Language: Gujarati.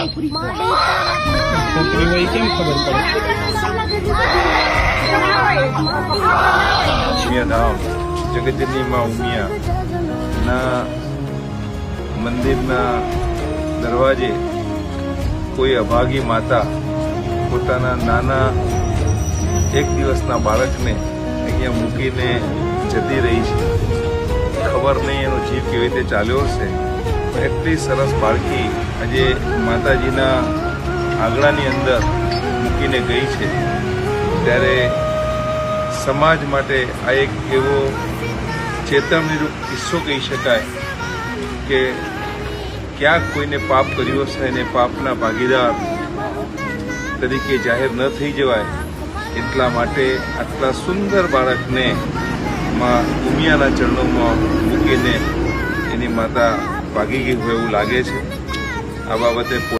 છોકરી હોય કેમ ખબર પડે? ઉમિયાધામ જગતજનની માં ઉમિયાના મંદિરના દરવાજે કોઈ અભાગી માતા પોતાના નાના એક દિવસના બાળકને અહીંયા મૂકીને જતી રહી છે. ખબર નહીં એનો જીવ કેવી રીતે ચાલ્યો હશે. એટલી સરસ બાળકી આજે માતાજીના આંગણાની અંદર મૂકીને ગઈ છે. ત્યારે સમાજ માટે આ એક એવો ચેતવણીરૂપ કિસ્સો કહી શકાય કે ક્યાંક કોઈને પાપ કર્યું હશે અને પાપના ભાગીદાર તરીકે જાહેર ન થઈ જવાય એટલા માટે આટલા સુંદર બાળકને માં ઉમિયાના ચરણોમાં મૂકીને એની માતા ભાગી ગઈ હોય એવું લાગે છે. આ બાબતે